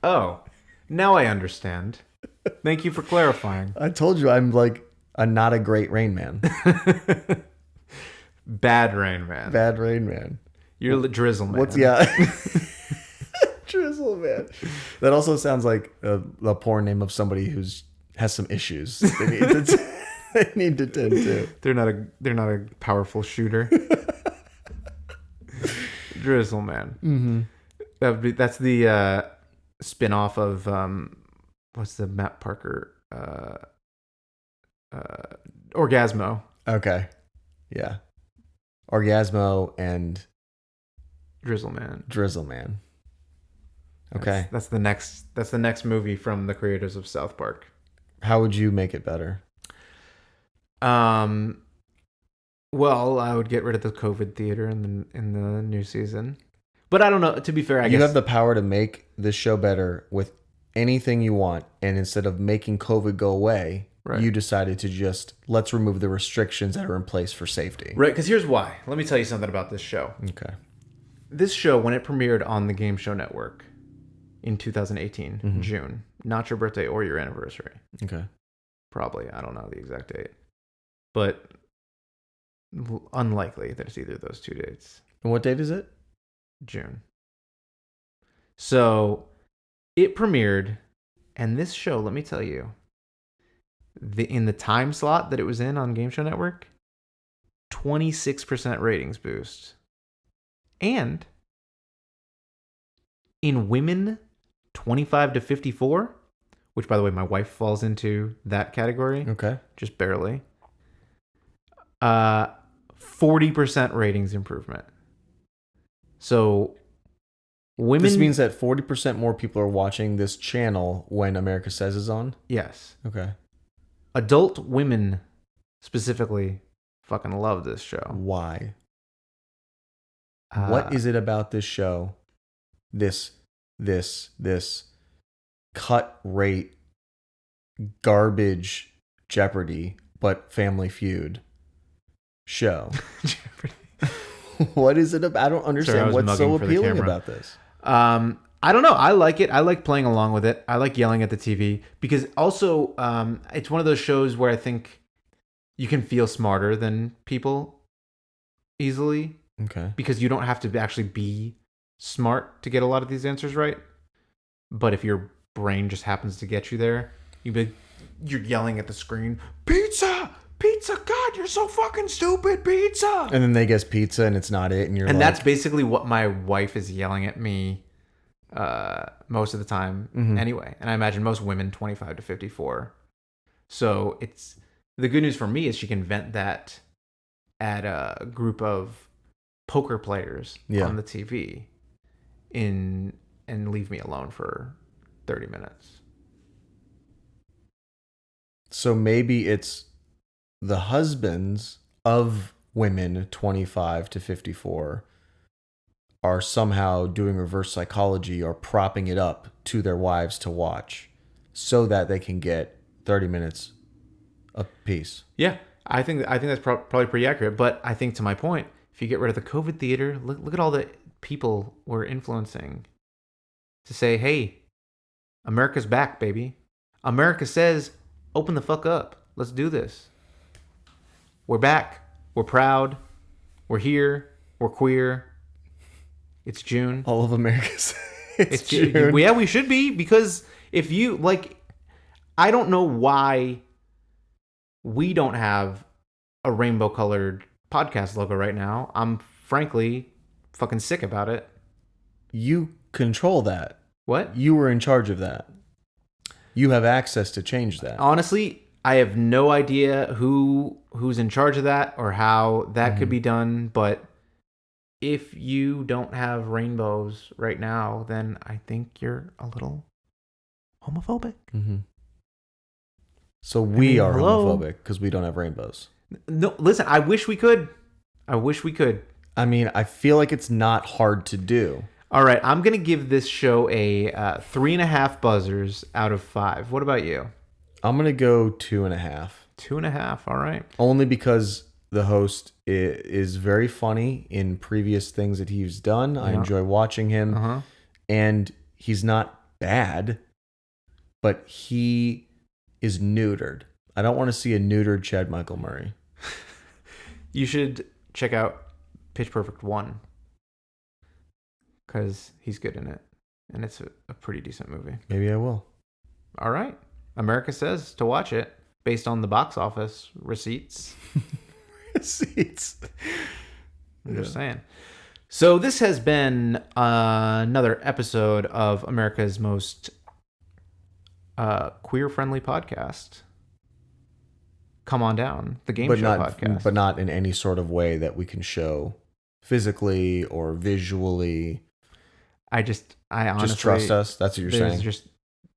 Oh, now I understand. Thank you for clarifying. I told you I'm like not a great Rain Man. Bad Rain Man. Bad Rain Man. You're the Drizzle Man. Drizzle Man. That also sounds like a porn name of somebody who's has some issues they need to tend to. They're not a powerful shooter. Drizzle Man. Mm-hmm. That's the spin-off of what's the Matt Parker Orgasmo. Okay. Yeah. Orgasmo and Drizzle Man. Drizzle Man. Okay. That's the next movie from the creators of South Park. How would you make it better? Well, I would get rid of the COVID theater in the new season. But I don't know. To be fair, I guess You have the power to make this show better with anything you want, and instead of making COVID go away, Right. you decided to just let's remove the restrictions that are in place for safety. Right, because here's why. Let me tell you something about this show. Okay. This show, when it premiered on the Game Show Network in 2018, June, not your birthday or your anniversary. Okay. Probably. I don't know the exact date. But unlikely that it's either of those two dates. And what date is it? June. So it premiered, and this show, let me tell you, in the time slot that it was in on Game Show Network, 26% ratings boost. And in women 25 to 54, which, by the way, my wife falls into that category. Okay. Just barely. 40% ratings improvement. So women... This means that 40% more people are watching this channel when America Says is on? Yes. Okay. Adult women specifically fucking love this show. Why? What is it about this show? This cut rate garbage Jeopardy, but Family Feud show. Jeopardy. What is it about? I don't understand what's so appealing about this. I don't know. I like it. I like playing along with it. I like yelling at the TV because also it's one of those shows where I think you can feel smarter than people easily. Okay. Because you don't have to actually be smart to get a lot of these answers right. But if your brain just happens to get you there, you're yelling at the screen, "Pizza! Pizza! God, you're so fucking stupid! Pizza!" And then they guess pizza and it's not it, and and that's basically what my wife is yelling at me most of the time anyway. And I imagine most women 25 to 54. So it's the good news for me is she can vent that at a group of poker players on the TV and leave me alone for 30 minutes. So maybe it's the husbands of women 25 to 54 are somehow doing reverse psychology or propping it up to their wives to watch so that they can get 30 minutes a piece. Yeah, I think that's probably pretty accurate. But I think to my point, if you get rid of the COVID theater, look at all the people we're influencing to say, "Hey, America's back, baby. America Says, open the fuck up. Let's do this. We're back. We're proud. We're here. We're queer. It's June. All of America's. It's June. Yeah, we should be, because if you I don't know why we don't have a rainbow colored podcast logo right now. I'm frankly fucking sick about it. You control that. What? You were in charge of that. You have access to change that. Honestly, I have no idea who's in charge of that or how that could be done, but if you don't have rainbows right now, then I think you're a little homophobic. Mm-hmm. So we are hello? homophobic because we don't have rainbows. No, listen, I wish we could. I I mean, I feel like it's not hard to do. All right, I'm going to give this show a 3.5 buzzers out of 5. What about you? I'm going to go 2.5. 2.5, all right. Only because the host is very funny in previous things that he's done. I enjoy watching him. And he's not bad, but he is neutered. I don't want to see a neutered Chad Michael Murray. You should check out Pitch Perfect 1 because he's good in it. And it's a pretty decent movie. Maybe I will. All right. America Says to watch it based on the box office receipts. Receipts. I'm just saying. So this has been another episode of America's most queer-friendly podcast. Come On Down, the game show podcast. But not in any sort of way that we can show physically or visually. I honestly... Just trust us. That's what you're saying.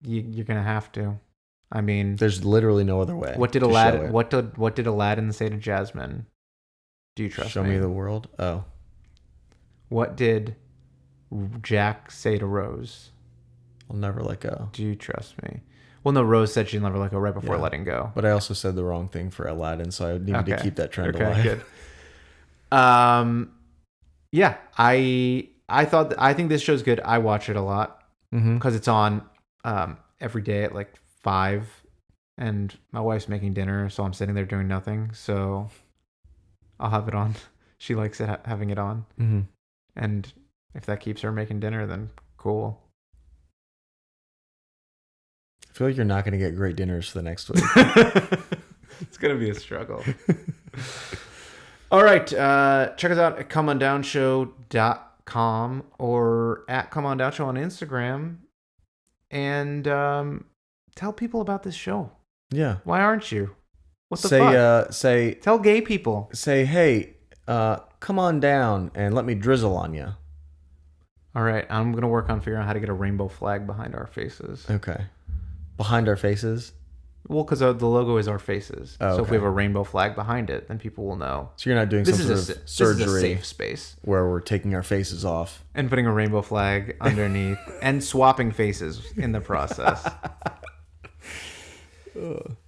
You're going to have to. I mean... There's literally no other way. What did Aladdin say to Jasmine? Do you trust me? Show me the world? Oh. What did Jack say to Rose? I'll never let go. Do you trust me? Well, no, Rose said she'd never let go right before letting go. But I also said the wrong thing for Aladdin, so I needed to keep that trend alive. Good. Yeah, I think this show's good. I watch it a lot because it's on every day at 5, and my wife's making dinner, so I'm sitting there doing nothing. So I'll have it on. She likes it having it on, and if that keeps her making dinner, then cool. I feel like you're not going to get great dinners for the next week. It's going to be a struggle. All right. Check us out at comeondownshow.com or at comeondownshow on Instagram. And Tell people about this show. Yeah. Why aren't you? What the fuck? Tell gay people. Say, hey, come on down and let me drizzle on you. All right, I'm going to work on figuring out how to get a rainbow flag behind our faces. Okay. Behind our faces? Well, because the logo is our faces. Oh, so if okay. we have a rainbow flag behind it, then people will know. So you're not doing This some is sort of surgery. surgery This is a safe space. where we're taking our faces off. And putting a rainbow flag underneath and swapping faces in the process.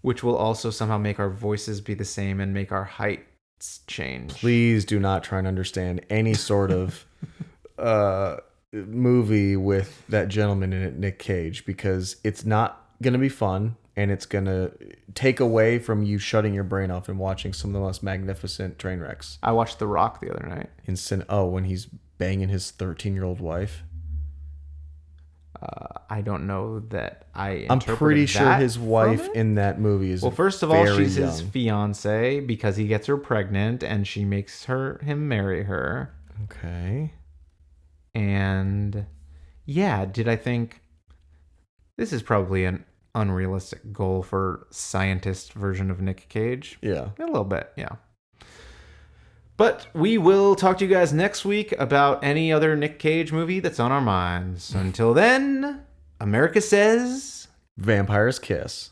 Which will also somehow make our voices be the same and make our heights change. Please do not try and understand any sort of movie with that gentleman in it, Nick Cage, because it's not going to be fun and it's going to take away from you shutting your brain off and watching some of the most magnificent train wrecks. I watched The Rock the other night. When he's banging his 13-year-old wife. I don't know that I'm pretty sure his wife in that movie is first of all, she's young. his fiance because he gets her pregnant and she makes him marry her. Okay. And yeah, did I think this is probably an unrealistic goal for scientist version of Nick Cage? Yeah. A little bit, yeah. But we will talk to you guys next week about any other Nick Cage movie that's on our minds. Until then, America says... Vampires kiss.